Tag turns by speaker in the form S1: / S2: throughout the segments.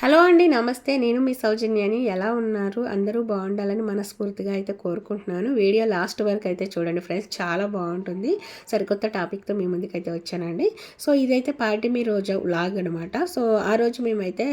S1: Hello అండి, నమస్తే. నేను మీ సౌజన్యని. ఎలా ఉన్నారు? అందరూ బాగుండాలని మనస్ఫూర్తిగా అయితే కోరుకుంటున్నాను. వీడియో లాస్ట్ వరకు అయితే చూడండి ఫ్రెండ్స్, చాలా బాగుంటుంది. సరికొత్త టాపిక్తో మీ ముందుకైతే వచ్చానండి. సో ఇదైతే పార్టీ మీ రోజు వ్లాగ్ అనమాట. సో ఆ రోజు మేమైతే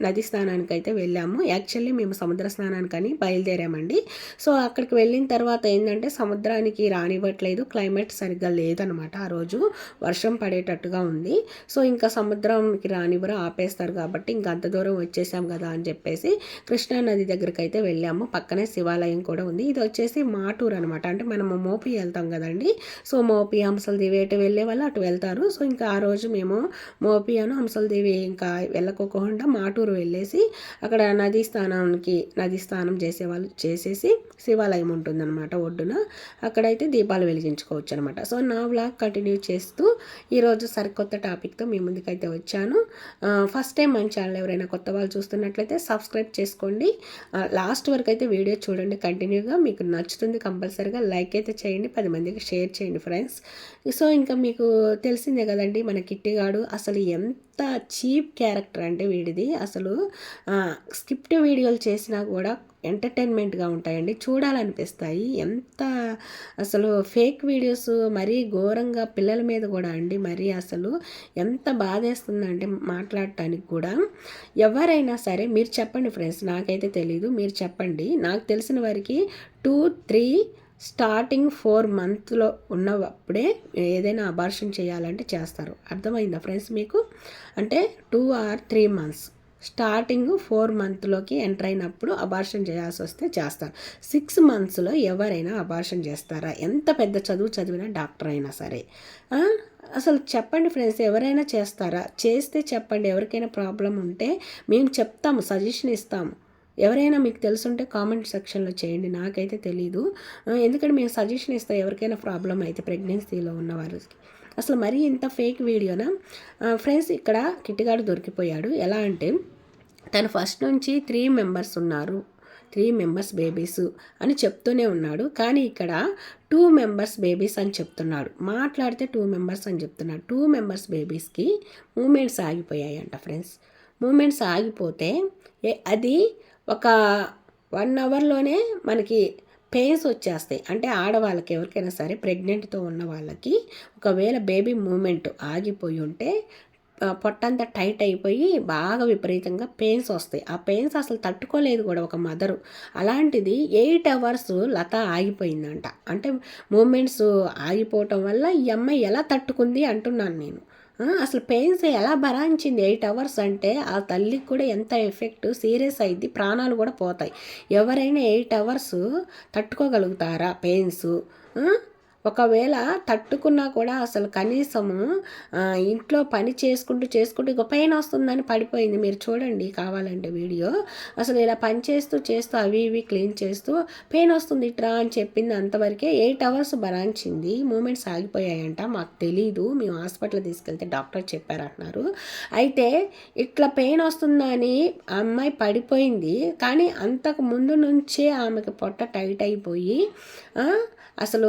S1: నది స్నానానికి అయితే వెళ్ళాము. యాక్చువల్లీ మేము సముద్ర స్నానానికని బయలుదేరామండి. సో అక్కడికి వెళ్ళిన తర్వాత ఏంటంటే సముద్రానికి రానివ్వట్లేదు, క్లైమేట్ సరిగ్గా లేదనమాట. ఆ రోజు వర్షం పడేటట్టుగా ఉంది. సో ఇంకా సముద్రంకి రానివ్వరు, ఆపేస్తారు. కాబట్టి ఇంకా అంత దూరం వచ్చేసాం కదా అని చెప్పేసి కృష్ణా నది దగ్గరికి అయితే వెళ్ళాము. పక్కనే శివాలయం కూడా ఉంది. ఇది వచ్చేసి మాటూరు అనమాట. అంటే మనము మోపి వెళ్తాం కదండి. సో మోపి హంసలదేవి ఎటు వెళ్ళే వాళ్ళు అటు వెళ్తారు. సో ఇంకా ఆ రోజు మేము మోపి అను హంసలదేవి ఇంకా వెళ్ళకోకుండా మాటూరు వెళ్ళేసి అక్కడ నది స్నానం చేసేవాళ్ళు చేసేసి శివాలయం ఉంటుందన్నమాట ఒడ్డున. అక్కడైతే దీపాలు వెలిగించుకోవచ్చు అనమాట. సో నా వ్లాగ్ కంటిన్యూ చేస్తూ ఈరోజు సరికొత్త టాపిక్తో మీ ముందుకైతే వచ్చాను. ఫస్ట్ టైం మన ఛానల్ ఎవరైనా కొత్త వాళ్ళు చూస్తున్నట్లయితే సబ్స్క్రైబ్ చేసుకోండి. లాస్ట్ వరకు అయితే వీడియో చూడండి కంటిన్యూగా. మీకు నచ్చుతుంది, కంపల్సరీగా లైక్ అయితే చేయండి, 10 మందికి షేర్ చేయండి ఫ్రెండ్స్. సో ఇంకా మీకు తెలిసిందే కదండి మన కిట్టిగాడు అసలు ఎంత చీప్ క్యారెక్టర్ అంటే వీడిది. అసలు స్క్రిప్ట్ వీడియోలు చేసినా కూడా ఎంటర్టైన్మెంట్గా ఉంటాయండి, చూడాలనిపిస్తాయి. ఎంత అసలు ఫేక్ వీడియోస్ మరీ ఘోరంగా పిల్లల మీద కూడా అండి, మరీ అసలు ఎంత బాధేస్తుందంటే మాట్లాడటానికి కూడా. ఎవరైనా సరే మీరు చెప్పండి ఫ్రెండ్స్, నాకైతే తెలీదు, మీరు చెప్పండి. నాకు తెలిసిన వారికి 2-3 స్టార్టింగ్ 4 మంత్లో ఉన్నప్పుడే ఏదైనా అబార్షన్ చేయాలంటే చేస్తారు. అర్థమైందా ఫ్రెండ్స్ మీకు? అంటే 2 or 3 months స్టార్టింగ్ 4 మంత్లోకి ఎంటర్ అయినప్పుడు అబార్షన్ చేయాల్సి వస్తే చేస్తారు. 6 మంత్స్లో ఎవరైనా అబార్షన్ చేస్తారా? ఎంత పెద్ద చదువు చదివిన డాక్టర్ అయినా సరే. అసలు చెప్పండి ఫ్రెండ్స్, ఎవరైనా చేస్తారా? చేస్తే చెప్పండి. ఎవరికైనా ప్రాబ్లం ఉంటే మేము చెప్తాము, సజెషన్ ఇస్తాము. ఎవరైనా మీకు తెలుసుంటే కామెంట్ సెక్షన్లో చేయండి, నాకైతే తెలీదు. ఎందుకంటే మేము సజెషన్ ఇస్తాం ఎవరికైనా ప్రాబ్లం అయితే ప్రెగ్నెన్సీలో ఉన్న వారికి. అసలు మరీ ఇంత ఫేక్ వీడియోనా ఫ్రెండ్స్? ఇక్కడ కిట్టిగాడు దొరికిపోయాడు. ఎలా అంటే తను ఫస్ట్ నుంచి 3 మెంబర్స్ ఉన్నారు, 3 మెంబర్స్ బేబీస్ అని చెప్తూనే ఉన్నాడు. కానీ ఇక్కడ 2 మెంబర్స్ బేబీస్ అని చెప్తున్నాడు. మాట్లాడితే 2 మెంబర్స్ అని చెప్తున్నాడు. 2 మెంబర్స్ బేబీస్కి మూమెంట్స్ ఆగిపోయాయంట ఫ్రెండ్స్. మూమెంట్స్ ఆగిపోతే అది ఒక 1 అవర్లోనే మనకి పెయిన్స్ వచ్చేస్తాయి. అంటే ఆడవాళ్ళకి ఎవరికైనా సరే ప్రెగ్నెంట్తో ఉన్న వాళ్ళకి ఒకవేళ బేబీ మూమెంట్ ఆగిపోయి ఉంటే పొట్టంతా టైట్ అయిపోయి బాగా విపరీతంగా పెయిన్స్ వస్తాయి. ఆ పెయిన్స్ అసలు తట్టుకోలేదు కూడా ఒక మదరు. అలాంటిది 8 అవర్స్ లత ఆగిపోయిందంట. అంటే మూమెంట్స్ ఆగిపోవటం వల్ల ఈ అమ్మాయి ఎలా తట్టుకుంది అంటున్నాను నేను. అసలు పెయిన్స్ ఎలా భరాయించింది 8 అవర్స్ అంటే ఆ తల్లికి కూడా ఎంత ఎఫెక్ట్, సీరియస్ అయింది, ప్రాణాలు కూడా పోతాయి. ఎవరైనా 8 అవర్స్ తట్టుకోగలుగుతారా పెయిన్స్? ఒకవేళ తట్టుకున్నా కూడా అసలు కనీసము ఇంట్లో పని చేసుకుంటూ ఇక పెయిన్ వస్తుందని పడిపోయింది. మీరు చూడండి కావాలంటే వీడియో. అసలు ఇలా పని చేస్తూ అవి ఇవి క్లీన్ చేస్తూ పెయిన్ వస్తుంది ఇట్రా అని చెప్పింది. అంతవరకే 8 అవర్స్ భరాంచింది. మూమెంట్స్ ఆగిపోయాయంట. మాకు తెలీదు, మేము హాస్పిటల్ తీసుకెళ్తే డాక్టర్ చెప్పారంటున్నారు. అయితే ఇట్లా పెయిన్ వస్తుందని అమ్మాయి పడిపోయింది. కానీ అంతకు ముందు నుంచే ఆమెకి పొట్ట టైట్ అయిపోయి అసలు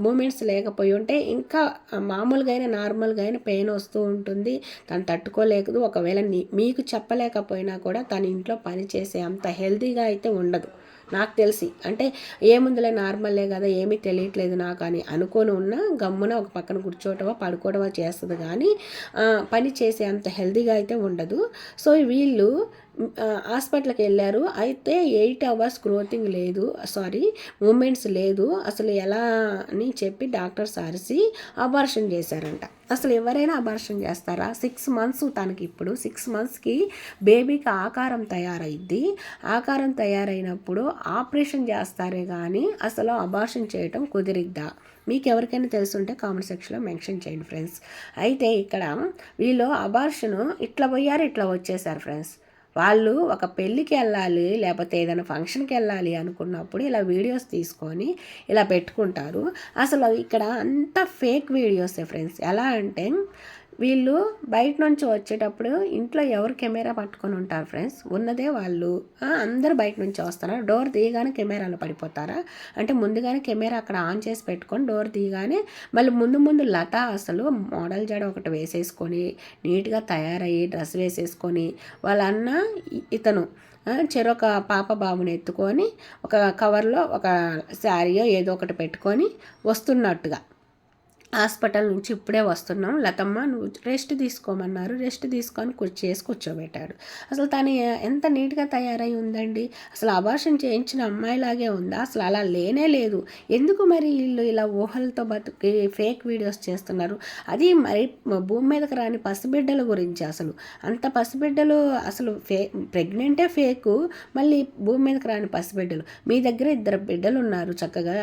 S1: మూమెంట్స్ లేకపోయి ఉంటే ఇంకా మామూలుగా నార్మల్గా పెయిన్ వస్తూ ఉంటుంది. తను తట్టుకోలేదు. ఒకవేళ మీకు చెప్పలేకపోయినా కూడా తన ఇంట్లో పని చేసే అంత హెల్తీగా అయితే ఉండదు నాకు తెలిసి. అంటే ఏముందులే నార్మల్లే కదా, ఏమీ తెలియట్లేదు నాకు అని అనుకొని ఉన్నా గమ్మున ఒక పక్కన కూర్చోవటమో పడుకోవడమో చేస్తుంది. కానీ పని చేసే అంత హెల్తీగా అయితే ఉండదు. సో వీళ్ళు హాస్పిటల్కి వెళ్ళారు. అయితే 8 అవర్స్ గ్రోతింగ్ లేదు, మూమెంట్స్ లేదు. అసలు ఎలా అని చెప్పి డాక్టర్స్ అరిసి అబార్షన్ చేశారంట. అసలు ఎవరైనా అబార్షన్ చేస్తారా? 6 మంత్స్ తనకి. ఇప్పుడు 6 మంత్స్కి బేబీకి ఆకారం తయారైద్ది. ఆకారం తయారైనప్పుడు ఆపరేషన్ చేస్తారే కానీ అసలు అబార్షన్ చేయటం కుదిరిద్దా? మీకు ఎవరికైనా తెలుసుంటే కామెంట్ సెక్షన్లో మెన్షన్ చేయండి ఫ్రెండ్స్. అయితే ఇక్కడ వీళ్ళు అబార్షను ఇట్లా పోయారు, ఇట్లా వచ్చేసారు ఫ్రెండ్స్. వాళ్ళు ఒక పెళ్ళికి వెళ్ళాలి లేకపోతే ఏదైనా ఫంక్షన్కి వెళ్ళాలి అనుకున్నప్పుడు ఇలా వీడియోస్ తీసుకొని ఇలా పెట్టుకుంటారు. అసలు ఇక్కడ అంతా ఫేక్ వీడియోసే ఫ్రెండ్స్. ఎలా అంటే వీళ్ళు బయట నుంచి వచ్చేటప్పుడు ఇంట్లో ఎవరు కెమెరా పట్టుకొని ఉంటారు ఫ్రెండ్స్? ఉన్నదే వాళ్ళు. అందరూ బయట నుంచి వస్తున్నారు. డోర్ తీయగానే కెమెరాలో పడిపోతారా? అంటే ముందుగానే కెమెరా అక్కడ ఆన్ చేసి పెట్టుకొని డోర్ తీయగానే మళ్ళీ ముందు లత అసలు మోడల్ జడ ఒకటి వేసేసుకొని నీట్గా తయారయ్యి డ్రెస్ వేసేసుకొని వాళ్ళ అన్న ఇతను చెరొక పాప బాబుని ఎత్తుకొని ఒక కవర్లో ఒక శారీయో ఏదో ఒకటి పెట్టుకొని వస్తున్నట్టుగా, హాస్పిటల్ నుంచి ఇప్పుడే వస్తున్నాం, లతమ్మ నువ్వు రెస్ట్ తీసుకోమన్నారు, రెస్ట్ తీసుకొని కూర్చోబెట్టాడు. అసలు తను ఎంత నీట్గా తయారై ఉందండి. అసలు అబార్షన్ చేయించిన అమ్మాయిలాగే ఉందా? అసలు అలా లేనే లేదు. ఎందుకు మరి వీళ్ళు ఇలా ఊహలతో బతుకి ఫేక్ వీడియోస్ చేస్తున్నారు? అది మరి భూమి మీదకి రాని పసిబిడ్డల గురించి. అసలు అంత పసిబిడ్డలు అసలు ప్రెగ్నెంటే ఫేకు, మళ్ళీ భూమి మీదకి రాని పసిబిడ్డలు. మీ దగ్గర 2 బిడ్డలు ఉన్నారు చక్కగా,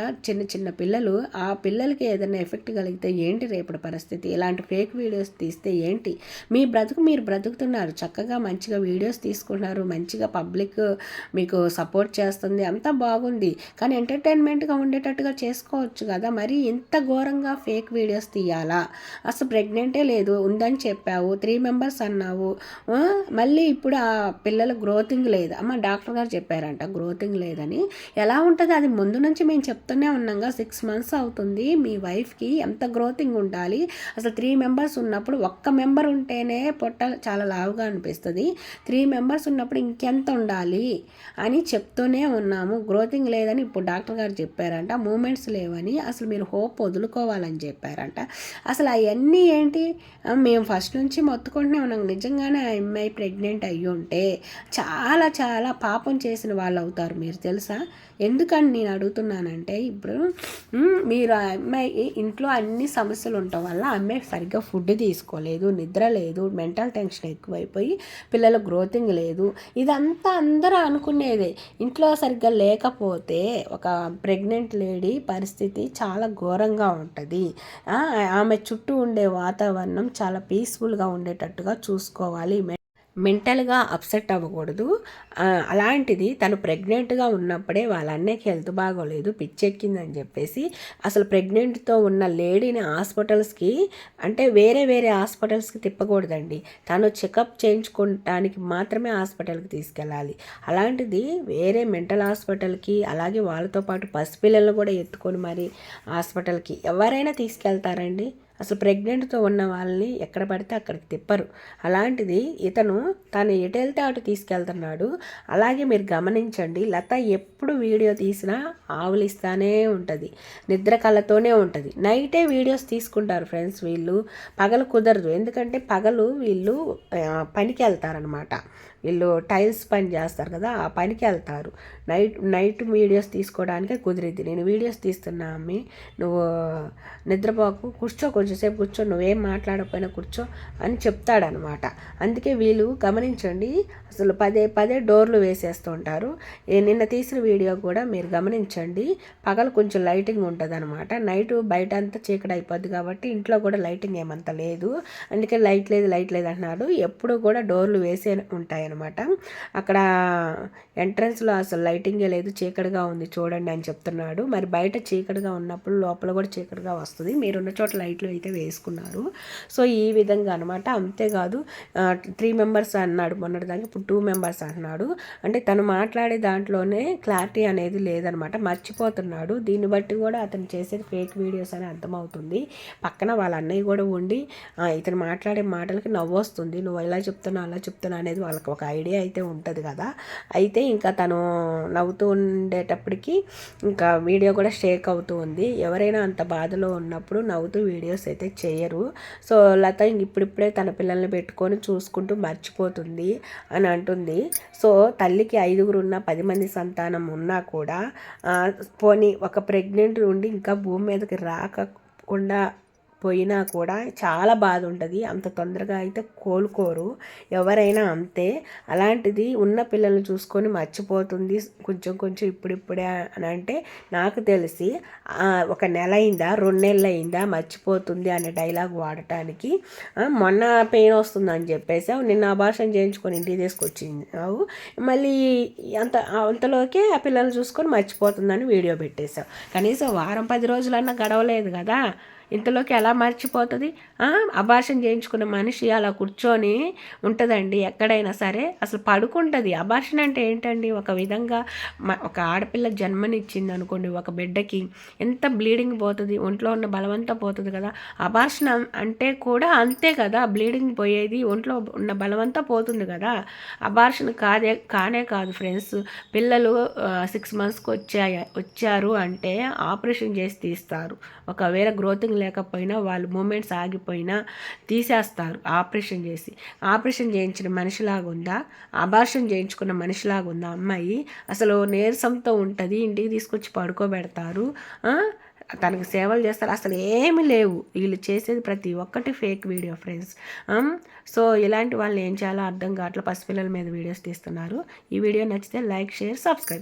S1: చిన్న పిల్లలు. ఆ పిల్లలకి ఏదైనా ఎఫెక్ట్ కలిగితే ఏంటి రేపటి పరిస్థితి? ఇలాంటి ఫేక్ వీడియోస్ తీస్తే ఏంటి? మీ బ్రతుకు మీరు బ్రతుకుతున్నారు, చక్కగా మంచిగా వీడియోస్ తీసుకుంటున్నారు, మంచిగా పబ్లిక్ మీకు సపోర్ట్ చేస్తుంది, అంతా బాగుంది. కానీ ఎంటర్టైన్మెంట్గా ఉండేటట్టుగా చేసుకోవచ్చు కదా. మరి ఇంత ఘోరంగా ఫేక్ వీడియోస్ తీయాలా? అసలు ప్రెగ్నెంటే లేదు, ఉందని చెప్పావు, 3 మెంబర్స్ అన్నావు, మళ్ళీ ఇప్పుడు ఆ పిల్లల గ్రోతింగ్ లేదు. అమ్మ డాక్టర్ గారు చెప్పారంట గ్రోతింగ్ లేదని. ఎలా ఉంటుంది అది? ముందు నుంచి మేము చెప్తూనే ఉన్నాగా, 6 మంత్స్ అవుతుంది. మీ వైఫ్కి ఎంత గ్రోతింగ్ ఉండాలి? అసలు 3 మెంబర్స్ ఉన్నప్పుడు, ఒక్క మెంబర్ ఉంటేనే పొట్ట చాలా లావుగా అనిపిస్తుంది, 3 మెంబర్స్ ఉన్నప్పుడు ఇంకెంత ఉండాలి అని చెప్తూనే ఉన్నాము. గ్రోతింగ్ లేదని ఇప్పుడు డాక్టర్ గారు చెప్పారంట, మూమెంట్స్ లేవని. అసలు మీరు హోప్ వదులుకోవాలని చెప్పారంట. అసలు అవన్నీ ఏంటి? మేము ఫస్ట్ నుంచి మొత్తుకుంటూనే ఉన్నాం. నిజంగానే ఆ అమ్మాయి ప్రెగ్నెంట్ అయ్యి ఉంటే చాలా చాలా పాపం చేసిన వాళ్ళు అవుతారు, మీరు తెలుసా? ఎందుకని నేను అడుగుతున్నానంటే, ఇప్పుడు మీరు ఆ అమ్మాయి ఇంట్లో అన్ని సమస్యలు ఉండటం వల్ల అమ్మాయి సరిగ్గా ఫుడ్ తీసుకోలేదు, నిద్ర లేదు, మెంటల్ టెన్షన్ ఎక్కువైపోయి పిల్లల గ్రోతింగ్ లేదు. ఇదంతా అందరూ అనుకునేదే. ఇంట్లో సరిగ్గా లేకపోతే ఒక ప్రెగ్నెంట్ లేడీ పరిస్థితి చాలా ఘోరంగా ఉంటుంది. ఆమె చుట్టూ ఉండే వాతావరణం చాలా పీస్ఫుల్గా ఉండేటట్టుగా చూసుకోవాలి. మెంటల్గా అప్సెట్ అవ్వకూడదు. అలాంటిది తను ప్రెగ్నెంట్గా ఉన్నప్పుడే వాళ్ళ అన్నయ్యకి హెల్త్ బాగోలేదు, పిచ్చెక్కిందని చెప్పేసి అసలు ప్రెగ్నెంట్తో ఉన్న లేడీని హాస్పిటల్స్కి, అంటే వేరే హాస్పిటల్స్కి తిప్పకూడదండి. తను చెకప్ చేయించుకోవటానికి మాత్రమే హాస్పిటల్కి తీసుకెళ్ళాలి. అలాంటిది వేరే మెంటల్ హాస్పిటల్కి, అలాగే వాళ్ళతో పాటు పసిపిల్లలను కూడా ఎత్తుకొని మరి హాస్పిటల్కి ఎవరైనా తీసుకెళ్తారండి? అసలు ప్రెగ్నెంట్తో ఉన్న వాళ్ళని ఎక్కడ పడితే అక్కడికి తిప్పరు. అలాంటిది ఇతను తను ఎటు వెళ్తే అటు తీసుకెళ్తున్నాడు. అలాగే మీరు గమనించండి, లత ఎప్పుడు వీడియో తీసినా ఆవులిస్తానే ఉంటుంది, నిద్ర కళ్ళతోనే ఉంటుంది. నైటే వీడియోస్ తీసుకుంటారు ఫ్రెండ్స్ వీళ్ళు. పగలు కుదరదు, ఎందుకంటే పగలు వీళ్ళు పనికి వెళ్తారనమాట. వీళ్ళు టైల్స్ పని చేస్తారు కదా, ఆ పనికి వెళ్తారు. నైట్ వీడియోస్ తీసుకోవడానికే కుదిరిద్ది. నేను వీడియోస్ తీస్తున్నా అమ్మి, నువ్వు నిద్రపోకు, కూర్చో, కొంచెంసేపు కూర్చో, నువ్వేం మాట్లాడకపోయినా కూర్చో అని చెప్తాడనమాట. అందుకే వీళ్ళు గమనించండి, అసలు పదే డోర్లు వేసేస్తూ ఉంటారు. నిన్న తీసిన వీడియో కూడా మీరు గమనించండి, పగలు కొంచెం లైటింగ్ ఉంటుంది అనమాట. నైట్ బయట అంతా చీకటి అయిపోద్ది కాబట్టి ఇంట్లో కూడా లైటింగ్ ఏమంత లేదు, అందుకే లైట్ లేదు అంటున్నాడు. ఎప్పుడు కూడా డోర్లు వేసే ఉంటాయి అనమాట. అక్కడ ఎంట్రన్స్లో అసలు లైటింగే లేదు, చీకటిగా ఉంది చూడండి అని చెప్తున్నాడు. మరి బయట చీకటిగా ఉన్నప్పుడు లోపల కూడా చీకటిగా వస్తుంది, మీరున్న చోట లైట్లు అయితే వేసుకున్నారు. సో ఈ విధంగా అనమాట. అంతేకాదు 3 మెంబర్స్ అన్నాడు మొన్నటిదాకా, ఇప్పుడు 2 మెంబర్స్ అంటున్నాడు. అంటే తను మాట్లాడే దాంట్లోనే క్లారిటీ అనేది లేదనమాట, మర్చిపోతున్నాడు. దీన్ని బట్టి కూడా అతను చేసేది ఫేక్ వీడియోస్ అని అర్థమవుతుంది. పక్కన వాళ్ళ అన్నయ్య కూడా ఉండి ఇతను మాట్లాడే మాటలకి నవ్వు వస్తుంది, నువ్వు ఇలా చెప్తున్నావు అలా చెప్తున్నా అనేది వాళ్ళకి ఒక ఐడియా అయితే ఉంటుంది కదా. అయితే ఇంకా తను నవ్వుతూ ఉండేటప్పటికి ఇంకా వీడియో కూడా షేక్ అవుతూ ఉంది. ఎవరైనా అంత బాధలో ఉన్నప్పుడు నవ్వుతూ వీడియోస్ అయితే చేయరు. సో లత ఇప్పుడిప్పుడే తన పిల్లల్ని పెట్టుకొని చూసుకుంటూ మర్చిపోతుంది అని అంటుంది. సో తల్లికి 5 ఉన్న 10 మంది సంతానం ఉన్నా కూడా పోనీ ఒక ప్రెగ్నెంట్ ఉండి ఇంకా భూమి మీదకి రాకుండా పోయినా కూడా చాలా బాధ ఉంటుంది. అంత తొందరగా అయితే కోలుకోరు ఎవరైనా, అంతే. అలాంటిది ఉన్న పిల్లల్ని చూసుకొని మర్చిపోతుంది కొంచెం ఇప్పుడిప్పుడే అని అంటే, నాకు తెలిసి 1 నెల అయిందా 2 నెలలు అయిందా మర్చిపోతుంది అనే డైలాగ్ వాడటానికి. మొన్న పెయిన్ వస్తుందని చెప్పేసావు, నిన్న అబార్షన్ చేయించుకొని ఇంటికి తీసుకొచ్చినావు, మళ్ళీ అంతలోకే ఆ పిల్లల్ని చూసుకొని మర్చిపోతుందని వీడియో పెట్టేశావు. కనీసం వారం 10 రోజులన్నా గడవలేదు కదా. ఇంతలోకి ఎలా మర్చిపోతుంది? అబార్షన్ చేయించుకున్న మనిషి అలా కూర్చొని ఉంటుందండి ఎక్కడైనా సరే, అసలు పడుకుంటుంది. అబార్షన్ అంటే ఏంటండి, ఒక విధంగా ఒక ఆడపిల్ల జన్మనిచ్చింది అనుకోండి ఒక బిడ్డకి, ఎంత బ్లీడింగ్ పోతుంది, ఒంట్లో ఉన్న బలమంతా పోతుంది కదా. అబార్షన్ అంటే కూడా అంతే కదా, బ్లీడింగ్ పోయేది, ఒంట్లో ఉన్న బలమంతా పోతుంది కదా. అబార్షన్ కానే కాదు ఫ్రెండ్స్, పిల్లలు 6 మంత్స్కి వచ్చారు అంటే ఆపరేషన్ చేసి తీస్తారు. ఒకవేళ గ్రోతింగ్ లేకపోయినా, వాళ్ళు మూమెంట్స్ ఆగిపోయినా తీసేస్తారు ఆపరేషన్ చేసి. ఆపరేషన్ చేయించిన మనిషిలాగా ఉందా, అబార్షన్ చేయించుకున్న మనిషిలాగా ఉందా అమ్మాయి? అసలు నీరసంతో ఉంటుంది, ఇంటికి తీసుకొచ్చి పడుకోబెడతారు, తనకు సేవలు చేస్తారు, అసలు ఏమీ లేవు. వీళ్ళు చేసేది ప్రతి ఒక్కటి ఫేక్ వీడియో ఫ్రెండ్స్. సో ఇలాంటి వాళ్ళని ఏం చేయాలో అర్థం కావట్లేదు, పసిపిల్లల మీద వీడియోస్ తీస్తున్నారు. ఈ వీడియో నచ్చితే లైక్, షేర్, సబ్స్క్రైబ్.